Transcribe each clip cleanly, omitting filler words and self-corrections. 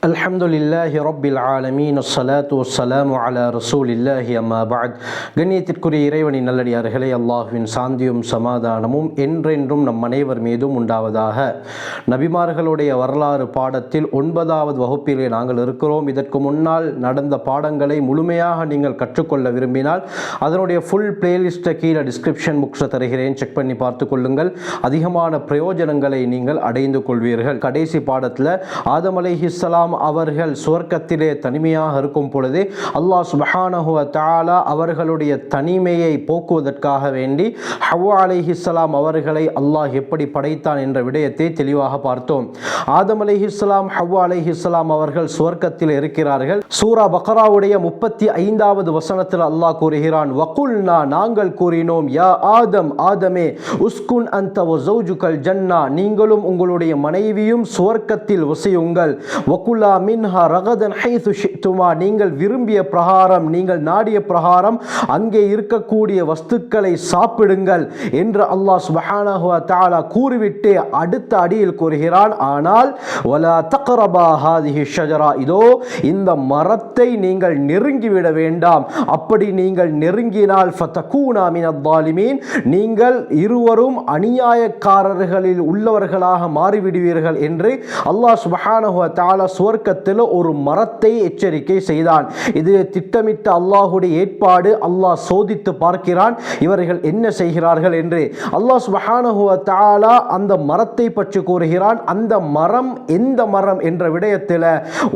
அல்ஹம்துலில்லாஹி ரப்பில் ஆலமீன் அஸ்ஸலாத்து வஸ்ஸலாமு அலா ரசூலில்லாஹி அம்மா பஅத். கண்ணியத்திற்குரிய இறைவனின் நல்லடியார்களே, அல்லாஹ்வின் சாந்தியும் சமாதானமும் என்றென்றும் நம் அனைவர் மீதும் உண்டாவதாக. நபிமார்களுடைய வரலாறு பாடத்தில் 9வது வகுப்பிலே நாங்கள் இருக்கிறோம். இதற்கு முன்னால் நடந்த பாடங்களை முழுமையாக நீங்கள் கற்றுக்கொள்ள விரும்பினால் அதனுடைய ஃபுல் பிளேலிஸ்ட்டை கீழே டிஸ்கிரிப்ஷன் புக்ஸில் தருகிறேன், செக் பண்ணி பார்த்து கொள்ளுங்கள். அதிகமான பிரயோஜனங்களை நீங்கள் அடைந்து கொள்வீர்கள். கடைசி பாடத்தில் ஆதம் அலைஹிஸ்ஸலாம் அவர்கள் சுவர்க்கத்திலே தனிமையாக இருக்கும் பொழுது அல்லாஹ் சுப்ஹானஹு வ தஆலா அவர்களுடைய தனிமையை போக்குவதற்காக வேண்டி ஹவ்வா அலைஹிஸ்ஸலாம் அவர்களை அல்லாஹ் எப்படி படைத்தான் என்ற விடயத்தை தெளிவாக பார்த்தோம். ஆதம் அலைஹிஸ்ஸலாம் ஹவ்வா அலைஹிஸ்ஸலாம் அவர்கள் சுவர்க்கத்தில் இருக்கிறார்கள். சூரா பக்ராவுடைய 35வது வசனத்தில் அல்லாஹ் கூறுகிறான், வகுல்னா நாங்கள் கூறினோம், யா ஆதம் ஆதமே உஸ்குன் அன்த வ ஸௌஜுகல் ஜன்னா நீங்களும் உங்களுடைய மனைவியும் சுவர்க்கத்தில் வசியுங்கள். வகுலா மின்ஹா ரகதன் ஹைது ஷித்துமா நீங்கள் விரும்பிய பிரகாரம், நீங்கள் நாடிய பிரகாரம் அங்கே இருக்கக்கூடிய வஸ்துக்களை சாப்பிடுங்கள் என்று அல்லாஹ் சுப்ஹானஹு வ தஆலா கூறிவிட்டு அடுத்த அடியில் கூறுகிறான், ஆனால் வலா தக்ரபா ஹாதிஹி ஷஜரா இதோ இந்த மரத்தை நீங்கள் நெருங்கிவிட வேண்டாம். அப்படி நீங்கள் நெருங்கினால் ஃபதகூனா மினல் ஸாலிமீன் நீங்கள் இருவரும் அநியாயக்காரர்களில் உள்ளவர்களாக மாறிவிடுவீர்கள் என்று அல்லாஹ் சுப்ஹானஹு வ தஆலா சுவர்க்கத்தில் ஒரு மரத்தை எச்சரிக்கை செய்தான். இது திட்டமிட்ட அல்லாஹுடைய ஏற்பாடு. அல்லாஹ் சோதித்து பார்க்கிறான் இவர்கள் என்ன செய்கிறார்கள் என்று. அல்லாஹ் சுப்ஹானஹு வ தஆலா அந்த மரத்தை பற்றி கூறுகிறான். அந்த மரம் எந்த மரம் என்ற விடயத்தில்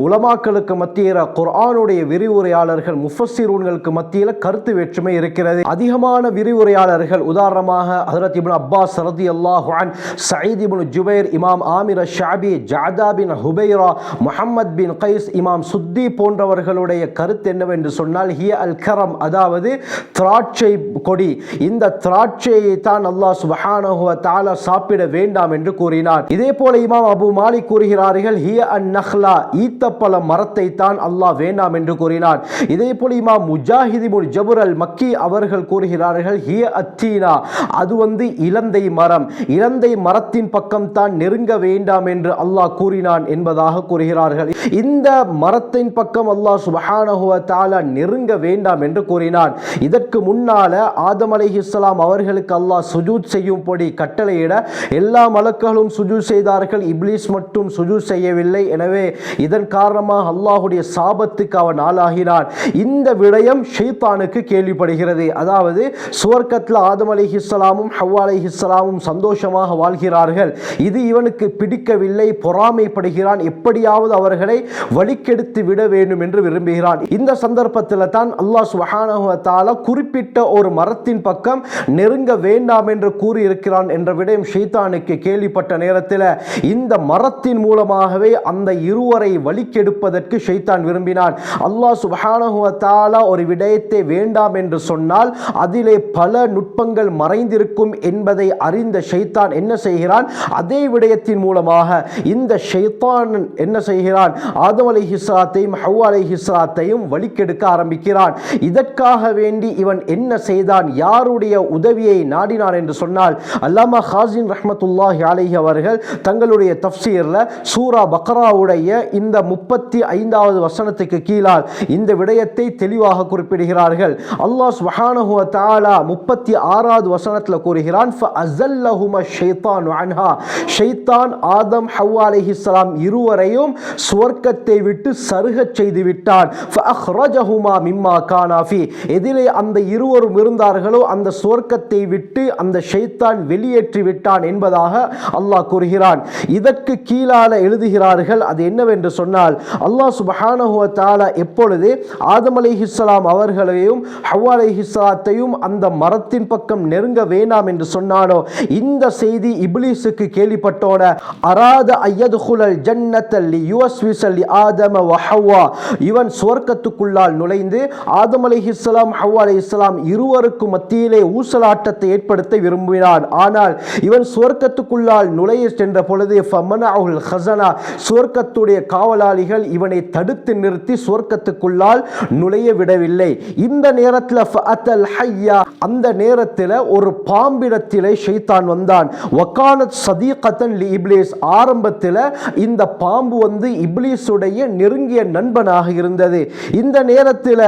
உலமாக்களுக்கு மத்தியில், குர்ஆனுடைய விரிவுரையாளர்கள் முஃபஸ்ஸிரூன்களுக்கு மத்தியில் கருத்து வேற்றுமை இருக்கிறது. அதிகமான விரிவுரையாளர்கள், உதாரணமாக ஹஜ்ரத் இப்னு அப்பாஸ் ரலியல்லாஹு அன்ஹு, சயீத் இப்னு ஜுபைர், இமாம் ஆமிர் அஷ்-ஷஅபி, ஜஅதா பின் ஹுபைரா, முஹம்மத் பின் கைஸ், இமாம் சுத்தி போன்றவர்களுடைய கருத்து என்னவென்று சொன்னால், ஹிய அல் கரம் அதாவது திராட்சை கொடி. இந்த திராட்சையை தான் அல்லாஹ் சுப்ஹானஹு வ தஆலா சாப்பிட வேண்டாம் என்று கூறினார். இதே போல இமாம் அபு மாலிக் கூறுகிறார்கள், ஹிய அன் நஹ்லா ஈத்தப்பழ மரத்தை தான் அல்லாஹ் வேண்டாம் என்று கூறினார். இதே போல இமாம் முஜாஹித் இப்னு ஜபர் அல் மக்கி அவர்கள் கூறுகிறார்கள், ஹிய அத்தீனா அது இலந்தை மரம், இலந்தை மரத்தின் பக்கம் தான் நெருங்க வேண்டாம் என்று அல்லாஹ் கூறினான் என்பதாக கூறுகிறார்கள். இந்த மரத்தின் பக்கம் அல்லாஹ் சுப்ஹானஹு வ தஆலா நெருங்க வேண்டாம் என்று கூறினான். இதற்கு முன்னால ஆதம் அலைஹிஸ்ஸலாம் அவர்களுக்கு அல்லாஹ் சுஜூத் செய்யும்படி கட்டளையிட எல்லா மலக்குகளும் சுஜூத் செய்தார்கள், இப்லீஸ் மட்டும் சுஜூத் செய்யவில்லை. எனவே இதன் காரணமாக அல்லாஹுடைய சாபத்துக்கு அவன் ஆளாகினான். இந்த விடயம் ஷைத்தானுக்கு கேள்விப்படுகிறது. அதாவது சுவர்க்கத்தில் ஆதம் அலைஹிஸ்ஸலாமும் ஹவ்வா அலைஹிஸ்ஸலாமும் சந்தோஷமாக வாழ்கிறார்கள். இது இவனுக்கு பிடிக்கவில்லை, பொறாமைப்படுகிறான், எப்படியாவது அவர்களை வழிக்கெடுத்து விட வேண்டும் என்று விரும்புகிறான். இந்த சந்தர்ப்பத்தில் தான் அல்லாஹ் சுப்ஹானஹு வ தஆலா குறிப்பிட்ட ஒரு மரத்தின் பக்கம் நெருங்க வேண்டாம் என்று கூறியிருக்கிறான் என்ற விடயம் ஷைத்தானுக்கு கேள்விப்பட்ட நேரத்தில் இந்த மரத்தின் மூலமாகவே அந்த இருவரை வழிக்கெடுப்பதற்கு ஷைத்தான் விரும்பினான். அல்லாஹ் சுப்ஹானஹு வ தஆலா ஒரு விடயத்தை வேண்டாம் என்று சொன்னால் அதிலே பல நுட்பங்கள் மறைந்திருக்கும் என்பதை அறிந்த ஷைத்தான் என்ன செய்கிறான், அதே விடயத்தின் மூலமாக இந்த ஷைத்தான் என்ன செய்கிறான், ஆதம் அலைஹிஸ்ஸலாத்தையும் ஹவ்வா அலைஹிஸ்ஸலாத்தையும் வழிக்கெடுக்க ஆரம்பிக்கிறான். இதற்காக வேண்டி இவன் என்ன செய்தான், யாருடைய உதவியை நாடினான் என்று சொன்னால், அல்லாமா ஹாஸின் ரஹ்மத்துல்லாஹி அலைஹி அவர்கள் தங்களுடைய தஃப்சீர்ல சூரா பக்ராவுடைய இந்த 35வது வசனத்துக்கு கீழால் இந்த விடயத்தை தெளிவாக குறிப்பிடுகிறார்கள். அல்லாஹ் சுப்ஹானஹு வ தஆலா 36வது வசனத்தில் கூறுகிறான், ஃபஅஸல்லஹுமா ஷைத்தானு அன்ஹா ஷைத்தான் ஆதம் ஹவ்வா அலைஹிஸ்ஸலாம் இருவரையும் சுவர்க்கத்தை விட்டு சருகச் செய்து விட்டான். ஃபஅக்ரஜஹுமா மிம்மா கானா ஃபீ எதிலே அந்த இருவரும் இருந்தார்களோ அந்த சுவர்க்கத்தை விட்டு அந்த ஷைத்தான் வெளியேற்றி விட்டான் என்பதாக அல்லாஹ் கூறுகிறான். இதற்கு கீழால எழுதுகிறார்கள், அது என்னவென்று சொன்னால், அல்லாஹ் சுப்ஹானஹு வ தஆலா எப்பொழுது ஆதம் அலைஹிஸ்ஸலாம் அவர்களையும் ஹவ்வா அலைஹிஸ்ஸலாத்தையும் அந்த மரத்தின் பக்கம் நெருங்க வேண்டாம் என்று சொன்னானோ, இந்த செய்தி இப்லீஸுக்கு கேள்விப்பட்டோன அராத அய்யதுகுலல் ஜன்னத லியுஸ்விஸ லிஆதம வ ஹவ்வா இவன் சுவர்க்கத்துக்குள்ளால் நுழைந்து ஆதம் அலைஹிஸ்ஸலாம் ஹவ்வா அலைஹிஸ்ஸலாம் இருவருக்கும் மத்தியிலே ஊசலாட்டத்தை ஏற்படுத்த விரும்பினான். ஆனால் இவன் சுவர்க்கத்துக்குள்ளால் நுழைய சென்ற பொழுது ஃபமனஅஹுல் ஹஸனா சுவர்க்கத்துடைய காவலாளிகள் இவனை தடுத்து நிறுத்தி சுவர்க்கத்துக்குள்ளால் நுழைய விடவில்லை. இந்த நேரத்தில் ஃபஅத்தல் ஹய்யா அந்த நேரத்தில் ஒரு பாம்பிடத்திலே ஷைத்தான் வந்தான். வகானத் சதீகத்தன் லி இப்லீஸ் ஆரம்பத்தில் இந்த பாம்பு இப்லீஸுடைய நெருங்கிய நண்பனாக இருந்தது. இந்த நேரத்தில்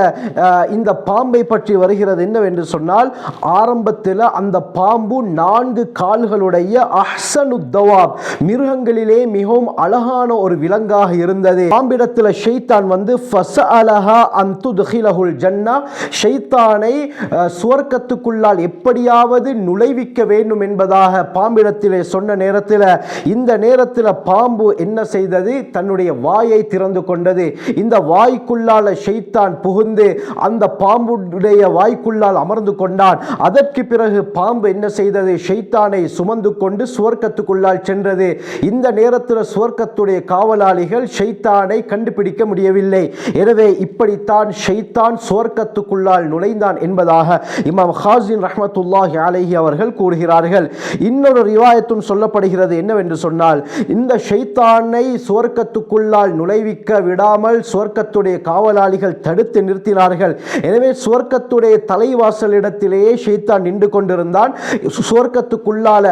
இந்த பாம்பை பற்றி வருகிறது என்னவென்று சொன்னால், ஆரம்பத்தில் அந்த பாம்பு 4 கால்களுடைய அஹ்சனுத்தவாப், மிருகங்களிலே மிகவும் அழகான ஒரு விலங்காக இருந்தது. பாம்பிடத்தில் ஷைத்தான் வந்து ஃபஸஅலஹா அன் துத்கிலஹுல் ஜன்னா, ஷைத்தானை சுவர்க்கத்துக்குள்ளால் எப்படியாவது நுழைவிக்க வேண்டும் என்பதாக பாம்பிடத்திலே சொன்ன நேரத்தில், இந்த நேரத்தில் பாம்பு என்ன செய்தது? தன்னுடைய வாயை திறந்து கொண்டது. இந்த வாய்க்குள்ளால ஷைத்தான் புகுந்து அந்த பாம்புடைய வாய்க்குள்ளால் அமர்ந்து கொண்டான். அதற்கு பிறகு பாம்பு என்ன செய்தது? ஷைத்தானை சுமந்து கொண்டு சுவர்க்கத்துக்குள்ளால் சென்றது. இந்த நேரத்தில் சுவர்க்கத்துடைய காவலாளிகள் ஷைத்தானை கண்டுபிடிக்க முடியவில்லை. எனவே இப்படித்தான் ஷைத்தான் சுவர்க்கத்துக்குள்ளால் நுழைந்தான் என்பதாக இமாம் ஹாஸின் ரஹ்மத்துல்லாஹி அலைஹி அவர்கள் கூறுகிறார்கள். இன்னொரு ரிவாயத்தும் சொல்லப்படுகிறது என்னவென்று சொன்னால், இந்த ஷைத்தானை சுவர்க்கத்துக்குள்ளால் நுழைவிக்க விடாமல் சுவர்க்கத்துடைய காவலாளிகள் தடுத்து நிறுத்தினார்கள். எனவே சுவர்க்கத்துடைய தலைவாசலிடத்திலேயே ஷைத்தான் நின்று கொண்டிருந்தான். சுவர்க்கத்துக்குள்ளால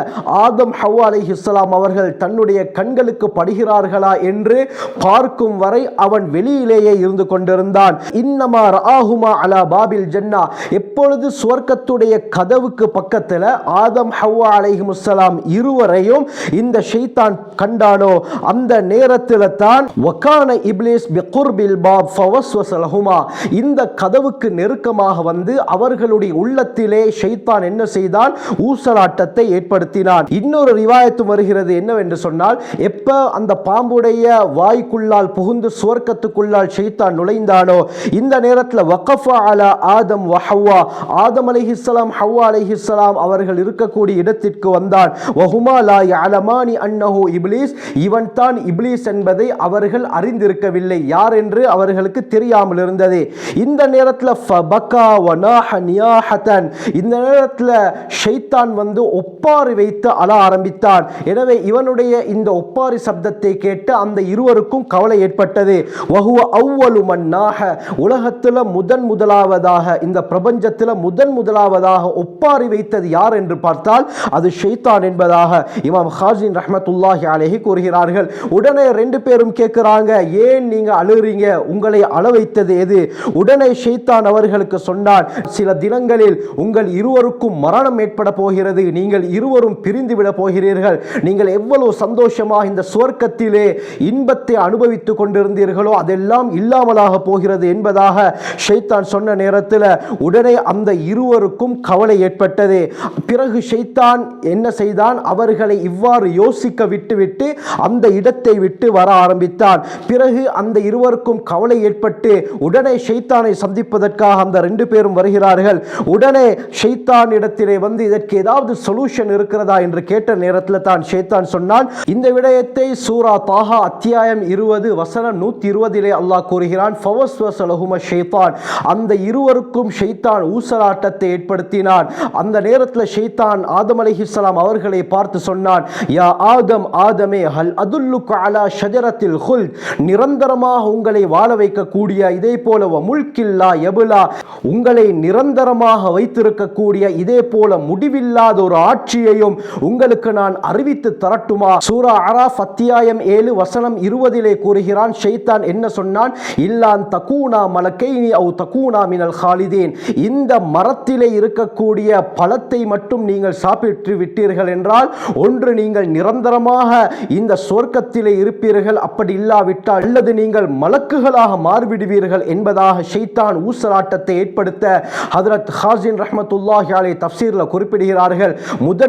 ஆதம் ஹவ்வா அலைஹிஸ்ஸலாம் அவர்கள் தன்னுடைய கண்களுக்கு படுகிறார்களா என்று பார்க்கும் வரை அவன் வெளியிலேயே இருந்து கொண்டிருந்தான். இன்னமா ரஆஹுமா அலா பாபில் ஜன்னா, எப்பொழுது சுவர்க்கத்துடைய கதவுக்கு பக்கத்தில் ஆதம் ஹவ்வா அலைஹிஸ்ஸலாம் இருவரையும் இந்த ஷைத்தான் கண்டானோ, அந்த நேரத்தில் தான் வகான இப்லீஸ் பிகுர்பில் பாப் ஃபவஸ்வஸ லஹுமா, இந்த கதவுக்கு நெருக்கமாக வந்து அவர்களுடைய உள்ளத்திலே ஷைத்தான் என்ன செய்தான்? ஊசலாட்டத்தை ஏற்படுத்தினான். இன்னொரு ரிவாயத்து வருகிறது என்னவென்று சொன்னால், எப்ப அந்த பாம்புடைய வாய்க்குள்ளால் புகுந்து சுவர்க்கத்துக்குள்ளால் ஷைத்தான் நுழைந்தானோ, இந்த நேரத்தில் வகஃப அலா ஆதம் வ ஹவ்வா, ஆதம் அலைஹிஸ்ஸலாம் ஹவ்வா அலைஹிஸ்ஸலாம் அவர்கள் இருக்கக்கூடிய இடத்திற்கு வந்தான். வஹுமா லா யஅலமானி அன்னஹு இப்லீஸ், இவன் தான் இப்லீஸ் என்பதை அவர்கள் அறிந்திருக்கவில்லை, யார் என்று அவர்களுக்கு தெரியாமல் இருந்தது. இந்த நேரத்தில் ஃபபகா வனாஹ நியாஹதன், இந்த நேரத்தில் ஷைத்தான் வந்து ஒப்பாரி வைத்து அழ ஆரம்பித்தான். எனவே இவனுடைய இந்த ஒப்பாரி சப்தத்தை கேட்டு அந்த இருவருக்கும் கவலை ஏற்பட்டது. வஹுவ அவ்வலு மன் நாஹ, உலகத்தில் முதலாவதாக, இந்த பிரபஞ்சத்தில் முதலாவதாக ஒப்பாரி வைத்தது யார் என்று பார்த்தால் அது ஷைத்தான் என்பதாக இமாம் ஹாஸின் ரஹ்மத்துல்லாஹி அலைஹி கூறுகிறார்கள். உடனே 2 பேரும் கேட்கிறாங்க, ஏன் நீங்க அழுகிறீங்க? உங்களை அழ வைத்தது எது? உடனே ஷைத்தான் அவர்களுக்கு சொன்னான், சில தினங்களில் உங்கள் இருவருக்கும் மரணம் ஏற்பட போகிறது, நீங்கள் இருவரும் பிரிந்து விட போகிறீர்கள். நீங்கள் எவ்வளவு சந்தோஷமாக இந்த சுவர்க்கத்திலே இன்பத்தை அனுபவித்துக் கொண்டிருந்தீர்களோ அதெல்லாம் இல்லாமலாக போகிறது என்பதாக ஷைத்தான் சொன்ன நேரத்தில் உடனே அந்த இருவருக்கும் கவலை ஏற்பட்டது. பிறகு ஷைத்தான் என்ன செய்தான்? அவர்களை இவ்வாறு யோசிக்க விட்டுவிட்டு அந்த இடத்தை விட்டு வர ஆரம்பித்தான். பிறகு அந்த இருவருக்கும் கவலை ஏற்பட்டு உடனே ஷைத்தானை சந்திப்பதற்காக அந்த 2 பேரும் வருகிறார்கள். உடனே ஷைத்தான் இடத்திலே வந்து இதற்கு ஏதாவது சொல்யூஷன் இருக்கிறதா என்று கேட்ட நேரத்தில் தான் ஷைத்தான் சொன்னான். இந்த விடயத்தை சூரா தாஹா அத்தியாயம் 20 வசனம் 120 அல்லாஹ் கூறுகிறான், ஃபவஸ்வஸ லஹுமா ஷைத்தான், அந்த இருவருக்கும் ஷைத்தான் ஊசலாட்டத்தை ஏற்படுத்தினான். அந்த நேரத்தில் ஷைத்தான் ஆதம் அலைஹிஸ்ஸலாம் அவர்களை பார்த்து சொன்னான், யா ஆதம், ஆதமே, ஹல் அதுல்லுக அலா ஷஜரத்தில் ஹுல்த், நிரந்தரமாக உங்களை வாழ வைக்கக்கூடிய, இதே போல முல்கில்லா யபுலா, உங்களை நிரந்தரமாக வைத்திருக்கக்கூடிய, இதே போல முடிவில்லாத ஒரு ஆட்சியையும் உங்களுக்கு நான் அறிவித்து தரட்டுமா? சூரா அராஃப் அத்தியாயம் 7 வசனம் 20 கூறுகிறான், ஷைத்தான் என்ன சொன்னான்? இல்லான் தகூனா மலக்கைனி அவ் தகூனா மினல் ஹாலிதீன், இந்த மரத்திலே இருக்கக்கூடிய பழத்தை மட்டும் நீங்கள் சாப்பிட்டு விட்டீர்கள் என்றால் ஒன்று நீங்கள் நிரந்தரமாக இந்த சொர்க்கத்திலே இருப்பீர்கள், அப்படி இல்லாவிட்டால் அல்லது நீங்கள் மலக்குகளாக மாறிவிடுவீர்கள் என்பதாக ஷைத்தான் ஊசலாட்டத்தை ஏற்படுத்த ஹஜ்ரத் ஹாஸின் ரஹ்மத்துல்லாஹி அலைஹி தஃப்சீரில் குறிப்பிடுகிறார்கள்.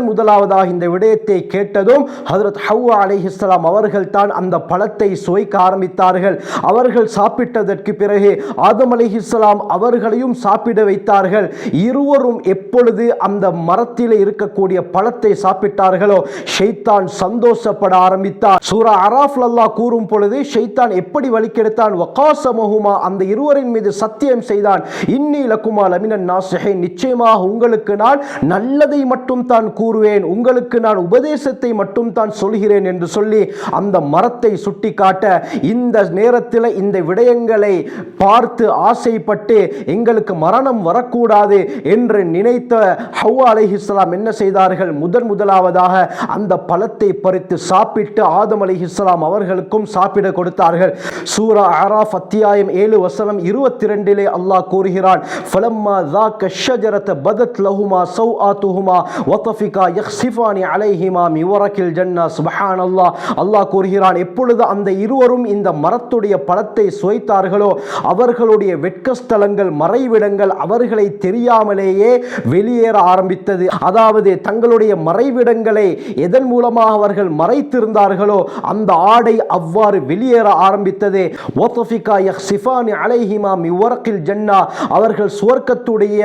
முதலாவதாக இந்த விடயத்தை கேட்டதும் ஹஜ்ரத் ஹவ்வா அலைஹிஸ்ஸலாம் அவர்கள் தான் அந்த பழத்தை சுவைக்க ஆரம்பித்தார்கள். அவர்கள் சாப்பிட்டதற்கு பிறகு ஆதம் அலைஹிஸ்ஸலாம் அவர்களையும் சாப்பிட வைத்தார்கள். இருவரும் எப்பொழுது அந்த மரத்தில் இருக்கக்கூடிய பழத்தை சாப்பிட்டார்களோ ஷைத்தான் சந்தோஷப்பட ஆரம்பித்தார். சூரா அராஃப்ல அல்லாஹ் கூறும் பொழுது ஷைத்தான் எப்படி வழிகெடுத்தான்? வகாஸமஹுமா, அந்த இருவரின் மீது சத்தியம் செய்தான், இன்னி லகுமா லமினன் நாஸிஹீன், நிச்சயமாக உங்களுக்கு நான் நல்லதை மட்டும் தான் கூறுவேன், உங்களுக்கு நான் உபதேசத்தை மட்டும் தான் சொல்கிறேன் என்று சொல்லி அந்த மரத்தை சுட்டி காட்ட, இந்த நேரத்தில் இந்த விடயங்களை பார்த்து ஆசைப்பட்டு எங்களுக்கு மரணம் வரக்கூடாது என்று நினைத்த ஹவ்வா அலைஹிஸ்ஸலாம் என்ன செய்தார்கள்? முதலாவதாக அந்த பழத்தை பறித்து சாப்பிட்டு ஆதம் அலைஹிஸ்ஸலாம் அவர்களுக்கு அனைவருக்கும் சாப்பிட கொடுத்தார்கள். சூரா அராஃப் அத்தியாயம் 7 வசனம் 22 அல்லாஹ் கூறுகிறான், ஃபலம்மா ذاك الشجرة بدت لهما سوآتهما وطفقا يخصفان عليهما من ورق الجنة. சுப்ஹானல்லாஹ். அல்லாஹ் கூறுகிறான், எப்பொழுது அந்த இருவரும் இந்த மரத்துடைய பழத்தை சுவைத்தார்களோ அவர்களுடைய வெட்கஸ்தலங்கள் மறைவிடங்கள் அவர்களை தெரியாமலேயே வெளியேற ஆரம்பித்தது. அதாவது தங்களுடைய மறைவிடங்களை எதன் மூலமாக அவர்கள் மறைத்திருந்தார்களோ அந்த ஆடை அவ்வாறு வெளியேற ஆரம்பித்தது. அவர்கள் சுவர்க்கத்துடைய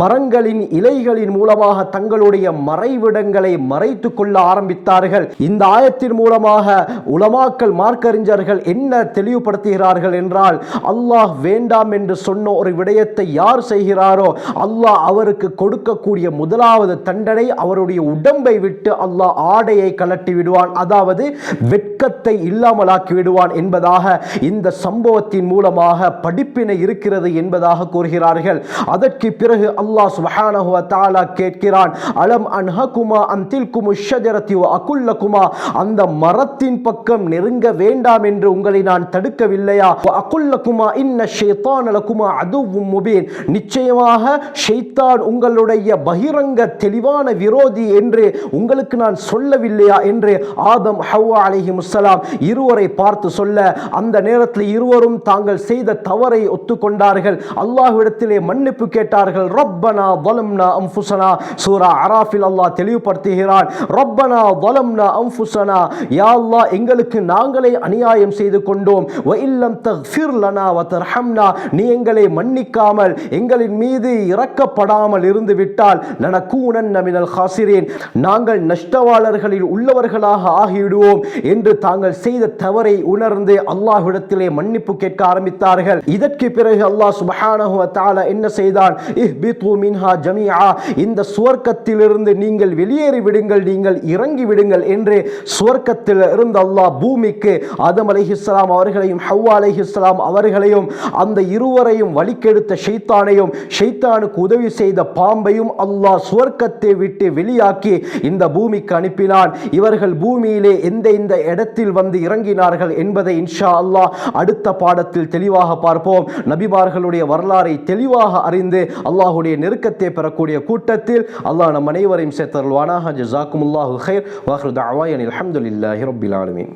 மரங்களின் இலைகளின் மூலமாக தங்களுடைய மறைவிடங்களை மறைத்துக் கொள்ள ஆரம்பித்தார்கள். இந்த ஆயத்தின் மூலமாக உலமாக்கள் மார்க்கறிஞர்கள் என்ன தெளிவுபடுத்துகிறார்கள் என்றால், அல்லாஹ் வேண்டாம் என்று சொன்ன ஒரு விடயத்தை யார் செய்கிறாரோ அல்லாஹ் அவருக்கு கொடுக்கக்கூடிய முதலாவது தண்டனை அவருடைய உடம்பை விட்டு அல்லாஹ் ஆடையை கலட்டி விடுவான், அதாவது வெட்கத்தை இல்லாமலாக்கி விடுவான் என்பதாக இந்த சம்பவத்தின் மூலமாக படிப்பினை இருக்கிறது என்பதாக கூறுகிறார்கள். அதற்கு பிறகு அல்லாஹ் சுப்ஹானஹு வ தஆலா கேட்கிறான், அலம் அன்ஹகுமா அன் தில்குமுஷ் ஷஜரதி வ அகுல்லகுமா, அந்த மரத்தின் பக்கம் நெருங்க வேண்டாம் என்று உங்களை நான் தடுக்கவில்லையா? வ அகுல்லகுமா இன்ன ஷைத்தான லகுமா அதுவும் முபீன், நிச்சயமாக ஷைத்தான் உங்களுடைய பகிரங்க தெளிவான விரோதி என்று உங்களுக்கு நான் சொல்லவில்லையா என்று ஆதம் ஹவ்வா அலைஹிமுஸ்ஸலாம் இருவரை பார்த்து சொல்ல, அந்த நேரத்தில் இருவரும் தாங்கள் செய்த தவறை ஒத்துக்கொண்டார்கள். அல்லாஹ்விடத்திலே மன்னிப்பு கேட்டார்கள். ரப்பனா ظلمنا انفسنا, சூரா அராஃபில் அல்லாஹ் தெளிவுபடுத்துகிறான், ரப்பனா ظلمنا انفسنا, யா அல்லாஹ் எங்களுக்கு நாங்களே அநியாயம் செய்து கொண்டோம். வ இல்லம் தக்ஃபிர் லனா வ தர்ஹம்னா, நீ எங்களை மன்னிக்காமல் எங்களின் மீது இரக்கப்படாமல் இருந்து விட்டால் லனகூனன்ன மினல் காசிரீன், நாங்கள் நஷ்டவாளர்களில் உள்ளவர்களாக ஆகிவிடுவோம் என்று தாங்கள் செய்த தவறை உணர்ந்து அல்லாஹ்விடத்திலே மன்னிப்பு கேட்க ஆரம்பித்தார்கள். இதற்கு பிறகு அல்லாஹ் சுப்ஹானஹு வ தஆலா என்ன செய்தான், இஹ்பிது மின்ஹா ஜமீஆ, இந்த சுவர்க்கத்திலிருந்து நீங்கள் வெளியேறி விடுங்கள், நீங்கள் இறங்கி விடுங்கள் என்று சுவர்க்கத்தில் இருந்து அல்லாஹ் பூமிக்கு ஆதம் அலைஹிஸ்ஸலாம் அவர்களையும் ஹவ்வா அலைஹிஸ்ஸலாம் அவர்களையும் அந்த இருவரையும் வழிகெடுத்த ஷைத்தானையும் ஷைத்தானுக்கு உதவி செய்த பாம்பையும் அல்லாஹ் சுவர்க்கத்தை விட்டு வெளியாக்கி இந்த பூமிக்கு அனுப்பினான். இவர்கள் பூமியிலே எந்த இடத்தில் வந்து இறங்கினார்கள் என்பதை இன்ஷா அல்லாஹ் அடுத்த பாடத்தில் தெளிவாக பார்ப்போம். நபிமார்களுடைய வரலாறை தெளிவாக அறிந்து அல்லாஹ்வுடைய நெருக்கத்தை பெறக்கூடிய கூட்டத்தில் அல்லாஹ் நம் அனைவரையும் சேர்த்தருள்வானாக. ஜஸாக்குமுல்லாஹு கைர். வ ஆகிரு தஅவானா அல்ஹம்துலில்லாஹி ரப்பில் ஆலமீன்.